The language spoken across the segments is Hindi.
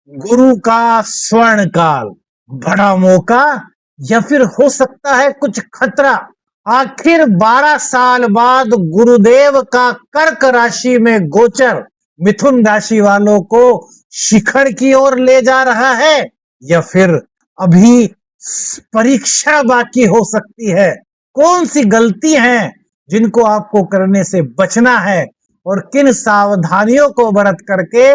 गुरु का स्वर्ण काल, बड़ा मौका या फिर हो सकता है कुछ खतरा। आखिर 12 साल बाद गुरुदेव का कर्क राशि में गोचर मिथुन राशि वालों को शिखर की ओर ले जा रहा है या फिर अभी परीक्षा बाकी हो सकती है। कौन सी गलती है जिनको आपको करने से बचना है और किन सावधानियों को बरत करके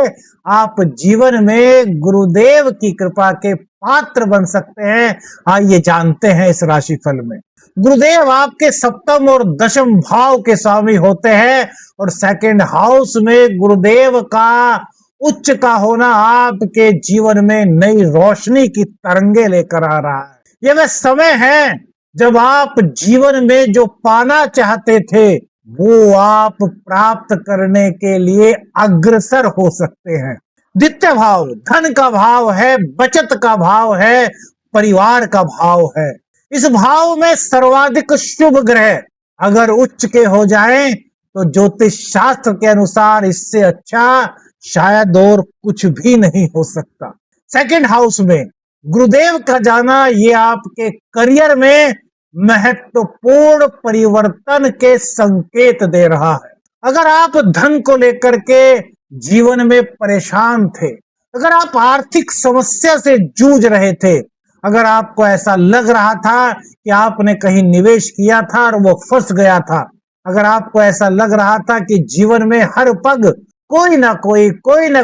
आप जीवन में गुरुदेव की कृपा के पात्र बन सकते हैं, आइए जानते हैं इस राशिफल में। गुरुदेव आपके सप्तम और दशम भाव के स्वामी होते हैं और सेकंड हाउस में गुरुदेव का उच्च का होना आपके जीवन में नई रोशनी की तरंगे लेकर आ रहा है। यह वह समय है जब आप जीवन में जो पाना चाहते थे वो आप प्राप्त करने के लिए अग्रसर हो सकते हैं। द्वितीय भाव धन का भाव है, बचत का भाव है, परिवार का भाव है। इस भाव में सर्वाधिक शुभ ग्रह अगर उच्च के हो जाएं तो ज्योतिष शास्त्र के अनुसार इससे अच्छा शायद और कुछ भी नहीं हो सकता। सेकंड हाउस में गुरुदेव का जाना ये आपके करियर में महत्वपूर्ण परिवर्तन के संकेत दे रहा है। अगर आप धन को लेकर के जीवन में परेशान थे, अगर आप आर्थिक समस्या से जूझ रहे थे, अगर आपको ऐसा लग रहा था कि आपने कहीं निवेश किया था और वो फंस गया था, अगर आपको ऐसा लग रहा था कि जीवन में हर पग कोई ना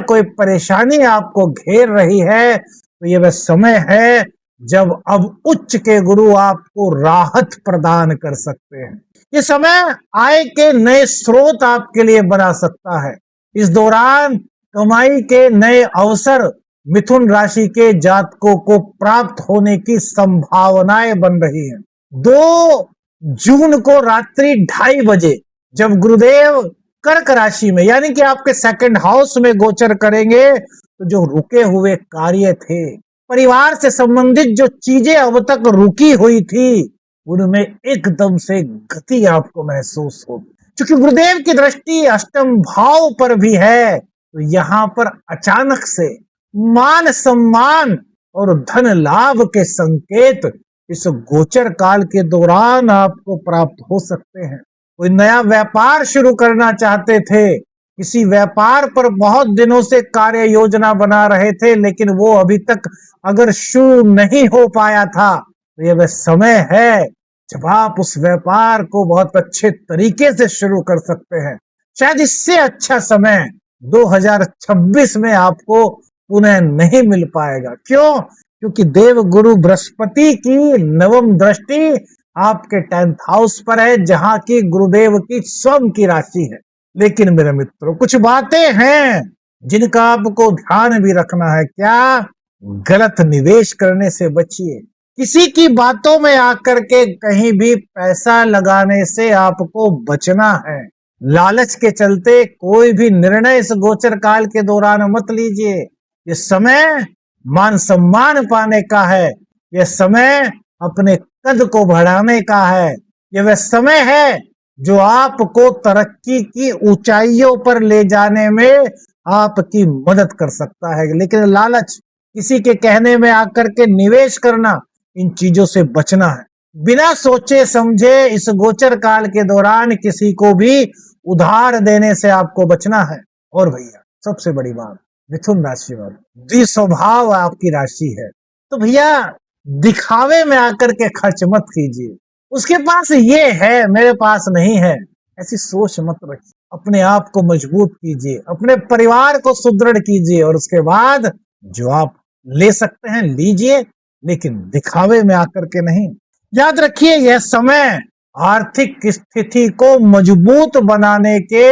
कोई परेशानी आपको घेर रही है, तो ये वह समय है जब अब उच्च के गुरु आपको राहत प्रदान कर सकते हैं। ये समय आय के नए स्रोत आपके लिए बना सकता है। इस दौरान कमाई के नए अवसर मिथुन राशि के जातकों को प्राप्त होने की संभावनाएं बन रही हैं। 2 जून को रात्रि 2:30 बजे जब गुरुदेव कर्क राशि में यानी कि आपके सेकंड हाउस में गोचर करेंगे तो जो रुके हुए कार्य थे, परिवार से संबंधित जो चीजें अब तक रुकी हुई थी, उनमें एकदम से गति आपको महसूस होगी। क्योंकि गुरुदेव की दृष्टि अष्टम भाव पर भी है, तो यहाँ पर अचानक से मान सम्मान और धन लाभ के संकेत इस गोचर काल के दौरान आपको प्राप्त हो सकते हैं। कोई नया व्यापार शुरू करना चाहते थे, किसी व्यापार पर बहुत दिनों से कार्य योजना बना रहे थे लेकिन वो अभी तक अगर शुरू नहीं हो पाया था, तो यह वह समय है जब आप उस व्यापार को बहुत अच्छे तरीके से शुरू कर सकते हैं। शायद इससे अच्छा समय 2026 में आपको पुनः नहीं मिल पाएगा। क्यों? क्योंकि देव गुरु बृहस्पति की नवम दृष्टि आपके 10th हाउस पर है, जहां की गुरुदेव की स्वयं की राशि है। लेकिन मेरे मित्रों, कुछ बातें हैं जिनका आपको ध्यान भी रखना है। क्या? गलत निवेश करने से बचिए। किसी की बातों में आकर के कहीं भी पैसा लगाने से आपको बचना है। लालच के चलते कोई भी निर्णय इस गोचर काल के दौरान मत लीजिए। ये समय मान सम्मान पाने का है, यह समय अपने कद को बढ़ाने का है, यह वह समय है जो आपको तरक्की की ऊंचाइयों पर ले जाने में आपकी मदद कर सकता है। लेकिन लालच, किसी के कहने में आकर के निवेश करना, इन चीजों से बचना है। बिना सोचे समझे इस गोचर काल के दौरान किसी को भी उधार देने से आपको बचना है। और भैया सबसे बड़ी बात, मिथुन राशि वाले द्विस्वभाव आपकी राशि है, तो भैया दिखावे में आकर के खर्च मत कीजिए। उसके पास ये है, मेरे पास नहीं है, ऐसी सोच मत रखिए। अपने आप को मजबूत कीजिए, अपने परिवार को सुदृढ़ कीजिए और उसके बाद जो आप ले सकते हैं लीजिए, लेकिन दिखावे में आकर के नहीं। याद रखिए, यह समय आर्थिक स्थिति को मजबूत बनाने के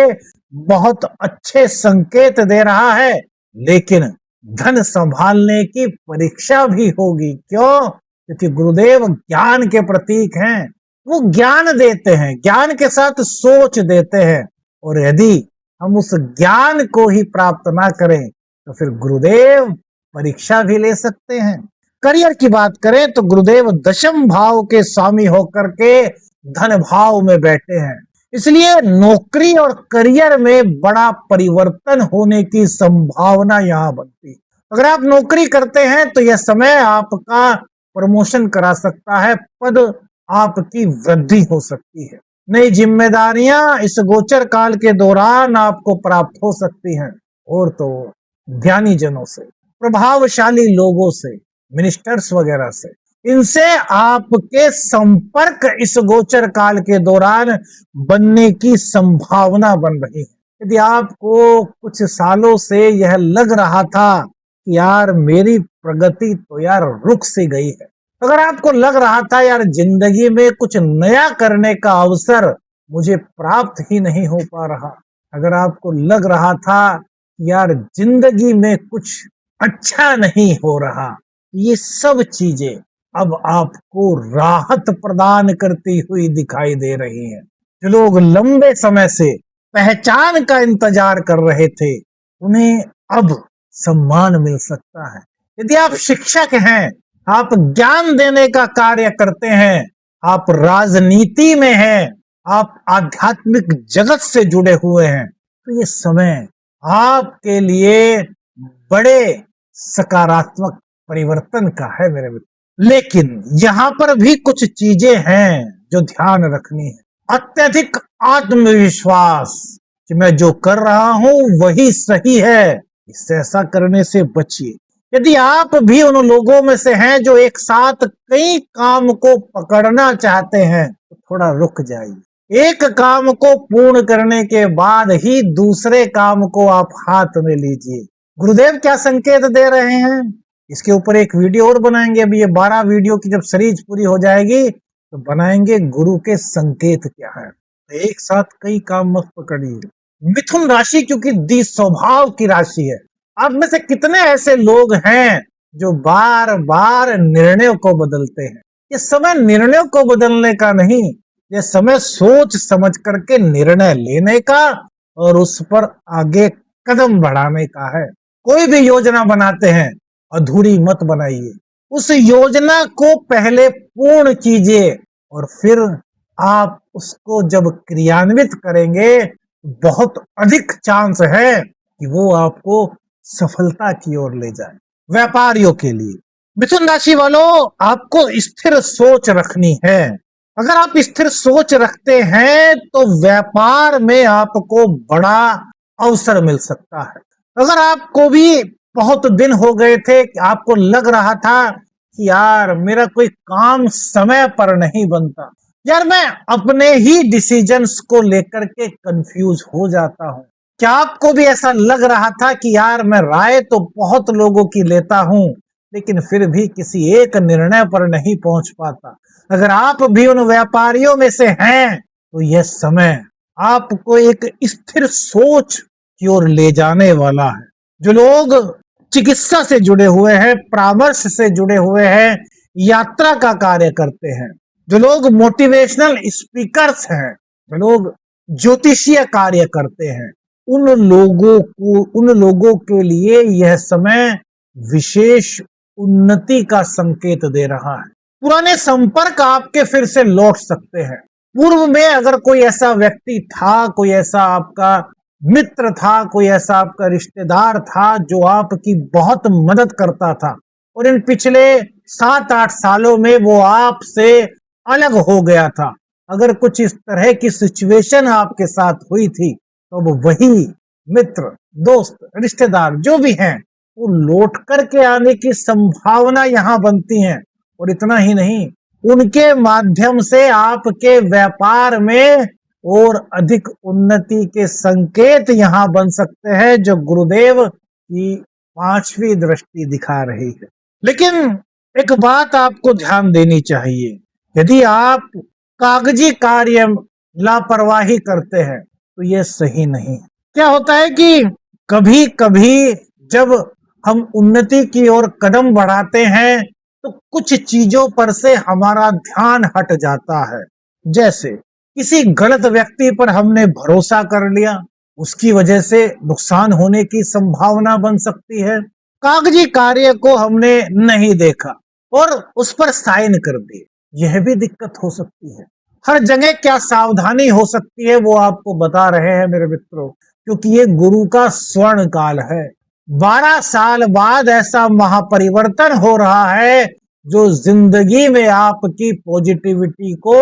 बहुत अच्छे संकेत दे रहा है, लेकिन धन संभालने की परीक्षा भी होगी। क्यों? क्योंकि गुरुदेव ज्ञान के प्रतीक हैं। वो ज्ञान देते हैं, ज्ञान के साथ सोच देते हैं, और यदि हम उस ज्ञान को ही प्राप्त ना करें तो फिर गुरुदेव परीक्षा भी ले सकते हैं। करियर की बात करें तो गुरुदेव दशम भाव के स्वामी होकर के धन भाव में बैठे हैं, इसलिए नौकरी और करियर में बड़ा परिवर्तन होने की संभावना यहां बनती है। अगर आप नौकरी करते हैं तो यह समय आपका प्रमोशन करा सकता है, पद आपकी वृद्धि हो सकती है। नई जिम्मेदारियां इस गोचर काल के दौरान आपको प्राप्त हो सकती हैं, और तो ज्ञानी जनों से, प्रभावशाली लोगों से, मिनिस्टर्स वगैरह से, इनसे आपके संपर्क इस गोचर काल के दौरान बनने की संभावना बन रही है। यदि आपको कुछ सालों से यह लग रहा था कि यार मेरी प्रगति तो यार रुक सी गई है, अगर आपको लग रहा था यार जिंदगी में कुछ नया करने का अवसर मुझे प्राप्त ही नहीं हो पा रहा, अगर आपको लग रहा था यार जिंदगी में कुछ अच्छा नहीं हो रहा, ये सब चीजें अब आपको राहत प्रदान करती हुई दिखाई दे रही हैं। जो लोग लंबे समय से पहचान का इंतजार कर रहे थे, उन्हें अब सम्मान मिल सकता है। यदि आप शिक्षक हैं, आप ज्ञान देने का कार्य करते हैं, आप राजनीति में हैं, आप आध्यात्मिक जगत से जुड़े हुए हैं, तो ये समय आपके लिए बड़े सकारात्मक परिवर्तन का है मेरे मित्र। लेकिन यहाँ पर भी कुछ चीजें हैं जो ध्यान रखनी है। अत्यधिक आत्मविश्वास कि मैं जो कर रहा हूं वही सही है, इससे ऐसा करने से बचिए। यदि आप भी उन लोगों में से हैं जो एक साथ कई काम को पकड़ना चाहते हैं, तो थोड़ा रुक जाइए। एक काम को पूर्ण करने के बाद ही दूसरे काम को आप हाथ में लीजिए। गुरुदेव क्या संकेत दे रहे हैं, इसके ऊपर एक वीडियो और बनाएंगे। अभी ये 12 वीडियो की जब सीरीज पूरी हो जाएगी तो बनाएंगे गुरु के संकेत क्या है। एक साथ कई काम मत पकड़िए। मिथुन राशि क्योंकि दी स्वभाव की राशि है। आप में से कितने ऐसे लोग हैं जो बार बार निर्णयों को बदलते हैं? ये समय निर्णयों को बदलने का नहीं, ये समय सोच समझ करके निर्णय लेने का और उस पर आगे कदम बढ़ाने का है। कोई भी योजना बनाते हैं, अधूरी मत बनाइए। उस योजना को पहले पूर्ण कीजिए और फिर आप उसको जब क्रियान्वित करेंगे, बहुत अधिक चांस है कि वो आपको सफलता की ओर ले जाए। व्यापारियों के लिए, मिथुन राशि वालों, आपको स्थिर सोच रखनी है। अगर आप स्थिर सोच रखते हैं तो व्यापार में आपको बड़ा अवसर मिल सकता है। अगर आपको भी बहुत दिन हो गए थे कि आपको लग रहा था कि यार मेरा कोई काम समय पर नहीं बनता, यार मैं अपने ही डिसीजंस को लेकर के कंफ्यूज हो जाता हूं, क्या आपको भी ऐसा लग रहा था कि यार मैं राय तो बहुत लोगों की लेता हूं लेकिन फिर भी किसी एक निर्णय पर नहीं पहुंच पाता? अगर आप भी उन व्यापारियों में से हैं तो यह समय आपको एक स्थिर सोच की ओर ले जाने वाला है। जो लोग चिकित्सा से जुड़े हुए हैं, परामर्श से जुड़े हुए हैं, यात्रा का कार्य करते हैं, जो लोग मोटिवेशनल स्पीकर्स हैं, जो लोग ज्योतिषीय कार्य करते हैं, उन लोगों के लिए यह समय विशेष उन्नति का संकेत दे रहा है। पुराने संपर्क आपके फिर से लौट सकते हैं। पूर्व में अगर कोई ऐसा व्यक्ति था, कोई ऐसा आपका मित्र था, कोई ऐसा आपका रिश्तेदार था जो आपकी बहुत मदद करता था और इन पिछले 7-8 सालों में वो आपसे अलग हो गया था, अगर कुछ इस तरह की सिचुएशन आपके साथ हुई थी, तो अब वही मित्र, दोस्त, रिश्तेदार जो भी हैं, वो लौट करके आने की संभावना यहाँ बनती है। और इतना ही नहीं, उनके माध्यम से आपके व्यापार में और अधिक उन्नति के संकेत यहाँ बन सकते हैं, जो गुरुदेव की 5वीं दृष्टि दिखा रही है। लेकिन एक बात आपको ध्यान देनी चाहिए, यदि आप कागजी कार्य लापरवाही करते हैं तो यह सही नहीं है। क्या होता है कि कभी कभी जब हम उन्नति की ओर कदम बढ़ाते हैं तो कुछ चीजों पर से हमारा ध्यान हट जाता है। जैसे किसी गलत व्यक्ति पर हमने भरोसा कर लिया, उसकी वजह से नुकसान होने की संभावना बन सकती है। कागजी कार्य को हमने नहीं देखा और उस पर साइन कर दिए, यह भी दिक्कत हो सकती है। हर जगह क्या सावधानी हो सकती है वो आपको बता रहे हैं मेरे मित्रों, क्योंकि ये गुरु का स्वर्ण काल है। 12 साल बाद ऐसा महापरिवर्तन हो रहा है जो जिंदगी में आपकी पॉजिटिविटी को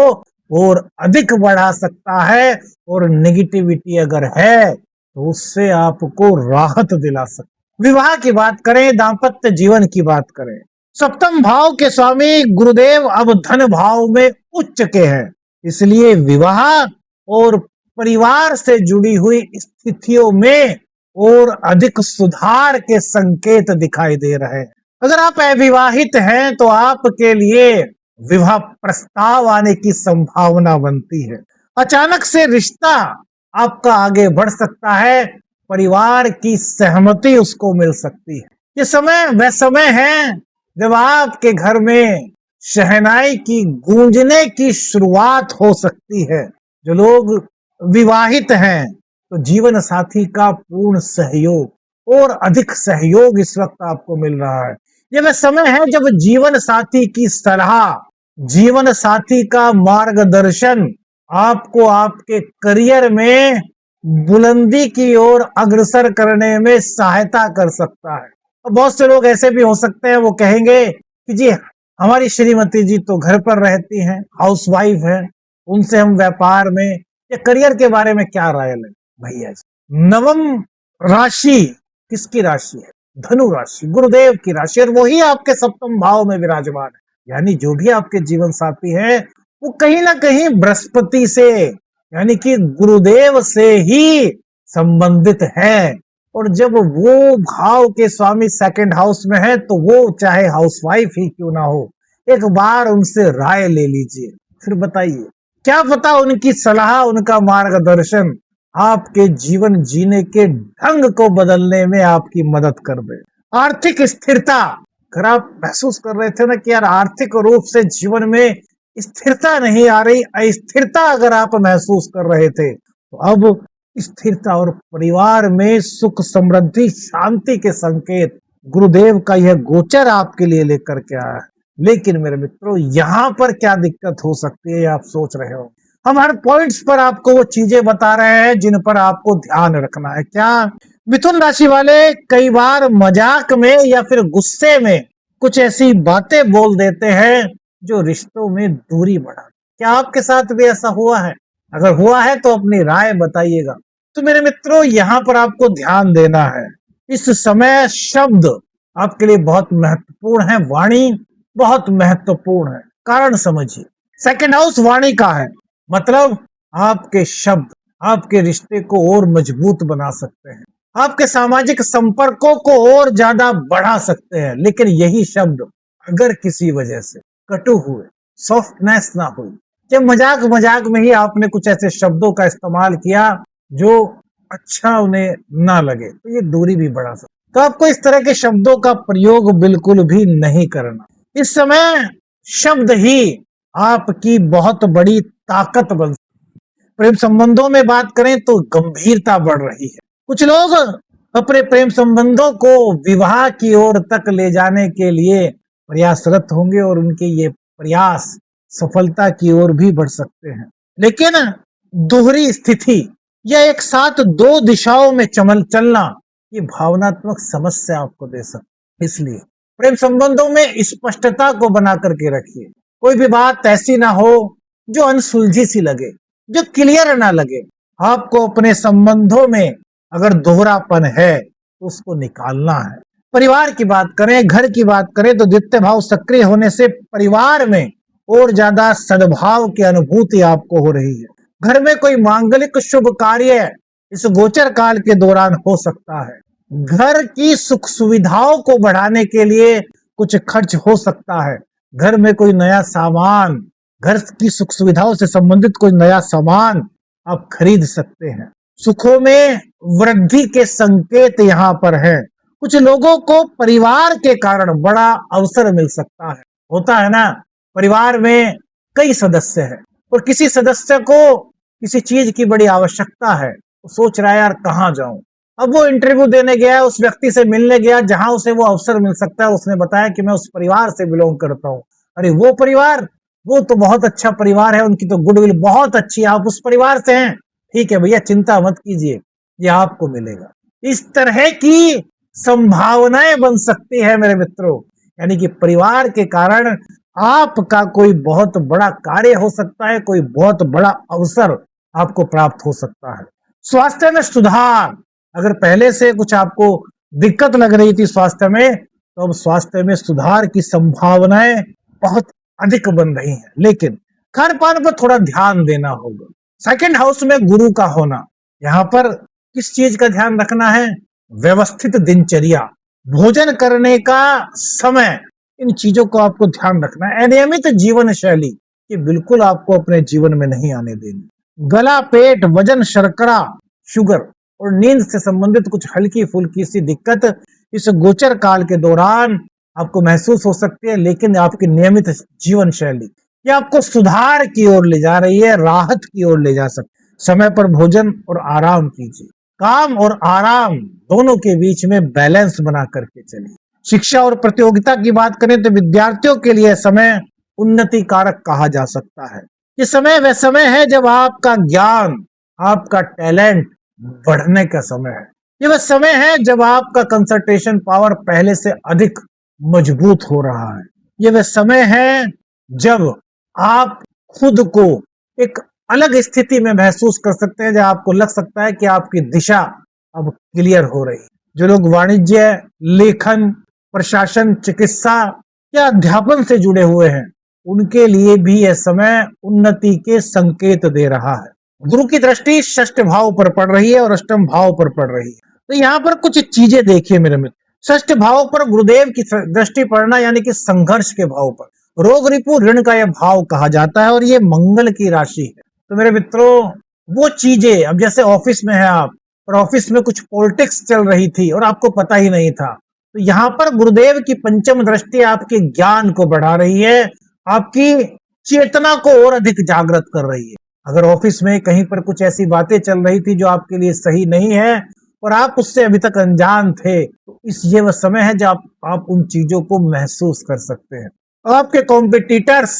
और अधिक बढ़ा सकता है, और नेगेटिविटी अगर है तो उससे आपको राहत दिला सकता। विवाह की बात करें, दाम्पत्य जीवन की बात करें, सप्तम भाव के स्वामी गुरुदेव अब धन भाव में उच्च के हैं, इसलिए विवाह और परिवार से जुड़ी हुई स्थितियों में और अधिक सुधार के संकेत दिखाई दे रहे हैं। अगर आप अविवाहित हैं तो आपके लिए विवाह प्रस्ताव आने की संभावना बनती है। अचानक से रिश्ता आपका आगे बढ़ सकता है, परिवार की सहमति उसको मिल सकती है। ये समय वह समय है जब आपके घर में शहनाई की गूंजने की शुरुआत हो सकती है। जो लोग विवाहित हैं तो जीवन साथी का पूर्ण सहयोग और अधिक सहयोग इस वक्त आपको मिल रहा है। ये वह समय है जब जीवन साथी की सलाह, जीवन साथी का मार्गदर्शन आपको आपके करियर में बुलंदी की ओर अग्रसर करने में सहायता कर सकता है। और बहुत से लोग ऐसे भी हो सकते हैं, वो कहेंगे कि जी हमारी श्रीमती जी तो घर पर रहती हैं, हाउसवाइफ है, उनसे हम व्यापार में या करियर के बारे में क्या राय लें। भैया जी, नवम राशि किसकी राशि है? धनु राशि, गुरुदेव की राशि, और वही आपके सप्तम भाव में विराजमान है। यानी जो भी आपके जीवन साथी है वो कहीं ना कहीं बृहस्पति से यानी कि गुरुदेव से ही संबंधित है। और जब वो भाव के स्वामी सेकंड हाउस में है तो वो चाहे हाउसवाइफ ही क्यों ना हो, एक बार उनसे राय ले लीजिए, फिर बताइए, क्या पता उनकी सलाह, उनका मार्गदर्शन आपके जीवन जीने के ढंग को बदलने में आपकी मदद कर दे। आर्थिक स्थिरता, अगर आप महसूस कर रहे थे ना कि यार आर्थिक रूप से जीवन में स्थिरता नहीं आ रही, अस्थिरता अगर आप महसूस कर रहे थे तो अब स्थिरता और परिवार में सुख, समृद्धि, शांति के संकेत गुरुदेव का यह गोचर आपके लिए लेकर के आया है। लेकिन मेरे मित्रों, यहाँ पर क्या दिक्कत हो सकती है आप सोच रहे हो। हम हर पॉइंट्स पर आपको वो चीजें बता रहे हैं जिन पर आपको ध्यान रखना है। क्या? मिथुन राशि वाले कई बार मजाक में या फिर गुस्से में कुछ ऐसी बातें बोल देते हैं जो रिश्तों में दूरी बढ़ा। क्या आपके साथ भी ऐसा हुआ है? अगर हुआ है तो अपनी राय बताइएगा। तो मेरे मित्रों, यहाँ पर आपको ध्यान देना है। इस समय शब्द आपके लिए बहुत महत्वपूर्ण है, वाणी बहुत महत्वपूर्ण है। कारण समझिए, सेकंड हाउस वाणी का है, मतलब आपके शब्द आपके रिश्ते को और मजबूत बना सकते हैं, आपके सामाजिक संपर्कों को और ज्यादा बढ़ा सकते हैं। लेकिन यही शब्द अगर किसी वजह से कटु हुए, सॉफ्टनेस ना हुई, जब मजाक मजाक में ही आपने कुछ ऐसे शब्दों का इस्तेमाल किया जो अच्छा उन्हें ना लगे, तो ये दूरी भी बढ़ा सकता। तो आपको इस तरह के शब्दों का प्रयोग बिल्कुल भी नहीं करना। इस समय शब्द ही आपकी बहुत बड़ी ताकत बन सकती है। प्रेम संबंधों में बात करें तो गंभीरता बढ़ रही है। कुछ लोग अपने प्रेम संबंधों को विवाह की ओर तक ले जाने के लिए प्रयासरत होंगे और उनके ये प्रयास सफलता की ओर भी बढ़ सकते हैं। लेकिन दोहरी स्थिति या एक साथ दो दिशाओं में चलना ये भावनात्मक समस्या आपको दे सकता है। इसलिए प्रेम संबंधों में स्पष्टता को बना करके रखिए। कोई भी बात ऐसी ना हो जो अनसुलझी सी लगे, जो क्लियर ना लगे। आपको अपने संबंधों में अगर दोहरापन है तो उसको निकालना है। परिवार की बात करें, घर की बात करें तो द्वितीय भाव सक्रिय होने से परिवार में और ज्यादा सद्भाव की अनुभूति आपको हो रही है। घर में कोई मांगलिक शुभ कार्य इस गोचर काल के दौरान हो सकता है। घर की सुख सुविधाओं को बढ़ाने के लिए कुछ खर्च हो सकता है। घर में कोई नया सामान, घर की सुख सुविधाओं से संबंधित कोई नया सामान आप खरीद सकते हैं। सुखों में वृद्धि के संकेत यहाँ पर हैं। कुछ लोगों को परिवार के कारण बड़ा अवसर मिल सकता है। होता है ना, परिवार में कई सदस्य हैं और किसी सदस्य को किसी चीज की बड़ी आवश्यकता है, वो सोच रहा है यार कहाँ जाऊं। अब वो इंटरव्यू देने गया, उस व्यक्ति से मिलने गया जहां उसे वो अवसर मिल सकता है। उसने बताया कि मैं उस परिवार से बिलोंग करता हूँ। अरे वो परिवार, वो तो बहुत अच्छा परिवार है, उनकी तो गुडविल बहुत अच्छी है, आप उस परिवार से हैं, ठीक है भैया चिंता मत कीजिए, ये आपको मिलेगा। इस तरह की संभावनाएं बन सकती है मेरे मित्रों। यानी कि परिवार के कारण आपका कोई बहुत बड़ा कार्य हो सकता है, कोई बहुत बड़ा अवसर आपको प्राप्त हो सकता है। स्वास्थ्य में सुधार, अगर पहले से कुछ आपको दिक्कत लग रही थी स्वास्थ्य में, तो अब स्वास्थ्य में सुधार की संभावनाएं बहुत अधिक बन रही हैं। लेकिन खान पान पर थोड़ा ध्यान देना होगा। सेकंड हाउस में गुरु का होना, यहाँ पर किस चीज का ध्यान रखना है? व्यवस्थित दिनचर्या, भोजन करने का समय, इन चीजों को आपको ध्यान रखना है। अनियमित जीवन शैली, ये बिल्कुल आपको अपने जीवन में नहीं आने देनी। गला, पेट, वजन, शर्करा, शुगर और नींद से संबंधित कुछ हल्की फुल्की सी दिक्कत इस गोचर काल के दौरान आपको महसूस हो सकती है, लेकिन आपकी नियमित जीवन शैली ये आपको सुधार की ओर ले जा रही है, राहत की ओर ले जा सकती है। समय पर भोजन और आराम कीजिए, काम और आराम दोनों के बीच में बैलेंस बना करके चलिए। शिक्षा और प्रतियोगिता की बात करें तो विद्यार्थियों के लिए समय उन्नति कारक कहा जा सकता है। ये समय वह समय है जब आपका ज्ञान, आपका टैलेंट बढ़ने का समय है। ये वह समय है जब आपका कंसंट्रेशन पावर पहले से अधिक मजबूत हो रहा है। ये वह समय है जब आप खुद को एक अलग स्थिति में महसूस कर सकते हैं, जब आपको लग सकता है कि आपकी दिशा अब क्लियर हो रही है। जो लोग वाणिज्य, लेखन, प्रशासन, चिकित्सा या अध्यापन से जुड़े हुए हैं, उनके लिए भी यह समय उन्नति के संकेत दे रहा है। गुरु की दृष्टि षष्ठ भाव पर पड़ रही है और अष्टम भाव पर पड़ रही है। तो यहाँ पर कुछ चीजें देखिए मेरे मित्र। षष्ठ भाव पर गुरुदेव की दृष्टि पड़ना यानी कि संघर्ष के भाव पर, रोग, रिपु, ऋण का यह भाव कहा जाता है और ये मंगल की राशि है। तो मेरे मित्रों, वो चीजें, अब जैसे ऑफिस में है आप और ऑफिस में कुछ पॉलिटिक्स चल रही थी और आपको पता ही नहीं था, तो यहाँ पर गुरुदेव की पंचम दृष्टि आपके ज्ञान को बढ़ा रही है, आपकी चेतना को और अधिक जागृत कर रही है। अगर ऑफिस में कहीं पर कुछ ऐसी बातें चल रही थी जो आपके लिए सही नहीं है और आप उससे अभी तक अनजान थे, तो ये वह समय है जब आप उन चीजों को महसूस कर सकते हैं। आपके कॉम्पिटिटर्स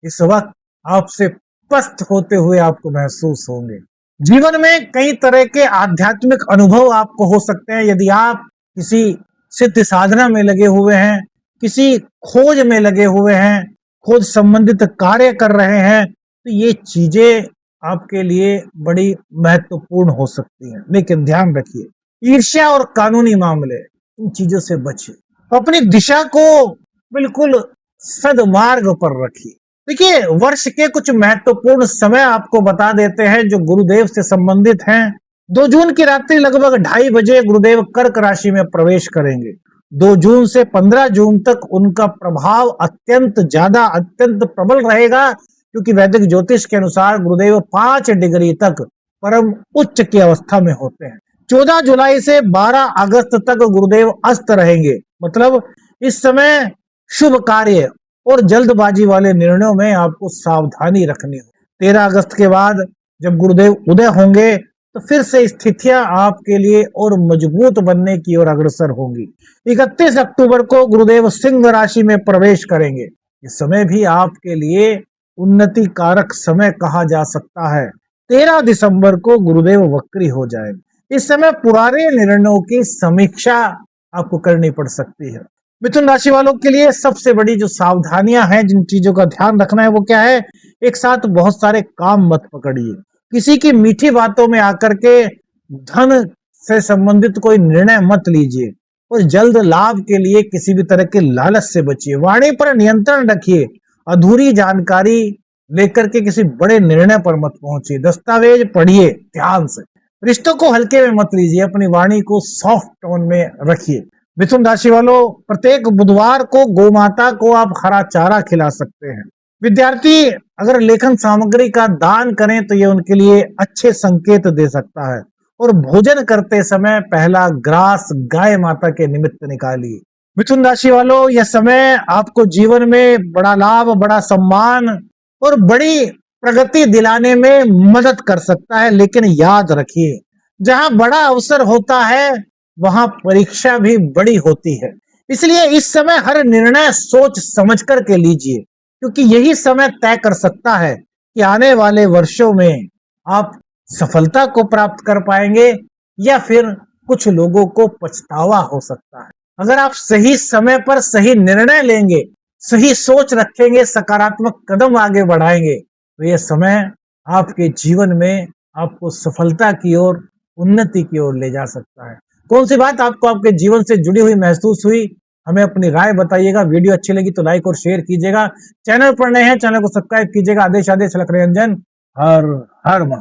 इस वक्त आपसे पस्त होते हुए आपको महसूस होंगे। जीवन में कई तरह के आध्यात्मिक अनुभव आपको हो सकते हैं। यदि आप किसी सिद्ध साधना में लगे हुए हैं, किसी खोज में लगे हुए हैं, खोज संबंधित कार्य कर रहे हैं, तो ये चीजें आपके लिए बड़ी महत्वपूर्ण हो सकती हैं। लेकिन ध्यान रखिए, ईर्ष्या और कानूनी मामले, इन चीजों से बचिए। अपनी दिशा को बिल्कुल सदमार्ग पर रखिए। देखिए, वर्ष के कुछ महत्वपूर्ण समय आपको बता देते हैं जो गुरुदेव से संबंधित हैं। 2 जून की रात्रि लगभग 2:30 बजे गुरुदेव कर्क राशि में प्रवेश करेंगे। 2 जून से 15 जून तक उनका प्रभाव अत्यंत प्रबल रहेगा, क्योंकि वैदिक ज्योतिष के अनुसार गुरुदेव 5 डिग्री तक परम उच्च की अवस्था में होते हैं। 14 जुलाई से 12 अगस्त तक गुरुदेव अस्त रहेंगे। मतलब इस समय शुभ कार्य और जल्दबाजी वाले निर्णयों में आपको सावधानी रखनी हो। 13 अगस्त के बाद जब गुरुदेव उदय होंगे तो फिर से स्थितियां आपके लिए और मजबूत बनने की ओर अग्रसर होंगी। 31 अक्टूबर को गुरुदेव सिंह राशि में प्रवेश करेंगे। इस समय भी आपके लिए उन्नति कारक समय कहा जा सकता है। 13 दिसंबर को गुरुदेव वक्री हो जाएंगे। इस समय पुराने निर्णयों की समीक्षा आपको करनी पड़ सकती है। मिथुन राशि वालों के लिए सबसे बड़ी जो सावधानियां हैं, जिन चीजों का ध्यान रखना है, वो क्या है? एक साथ बहुत सारे काम मत पकड़िए। किसी की मीठी बातों में आकर के धन से संबंधित कोई निर्णय मत लीजिए और जल्द लाभ के लिए किसी भी तरह के लालच से बचिए। वाणी पर नियंत्रण रखिए। अधूरी जानकारी लेकर के किसी बड़े निर्णय पर मत पहुंचिए। दस्तावेज पढ़िए ध्यान से। रिश्तों को हल्के में मत लीजिए। अपनी वाणी को सॉफ्ट टोन में रखिए। मिथुन राशि वालों, प्रत्येक बुधवार को गोमाता को आप हरा चारा खिला सकते हैं। विद्यार्थी अगर लेखन सामग्री का दान करें तो ये उनके लिए अच्छे संकेत दे सकता है। और भोजन करते समय पहला ग्रास गाय माता के निमित्त निकालिए। मिथुन राशि वालों, यह समय आपको जीवन में बड़ा लाभ, बड़ा सम्मान और बड़ी प्रगति दिलाने में मदद कर सकता है। लेकिन याद रखिए, जहां बड़ा अवसर होता है वहां परीक्षा भी बड़ी होती है। इसलिए इस समय हर निर्णय सोच समझ कर के लीजिए, क्योंकि यही समय तय कर सकता है कि आने वाले वर्षों में आप सफलता को प्राप्त कर पाएंगे या फिर कुछ लोगों को पछतावा हो सकता है। अगर आप सही समय पर सही निर्णय लेंगे, सही सोच रखेंगे, सकारात्मक कदम आगे बढ़ाएंगे, तो यह समय आपके जीवन में आपको सफलता की ओर, उन्नति की ओर ले जा सकता है। कौन सी बात आपको आपके जीवन से जुड़ी हुई महसूस हुई, हमें अपनी राय बताइएगा। वीडियो अच्छी लगी तो लाइक और शेयर कीजिएगा। चैनल पर नए हैं, चैनल को सब्सक्राइब कीजिएगा। आदेश आदेश लख निरंजन। हर हर महादेव।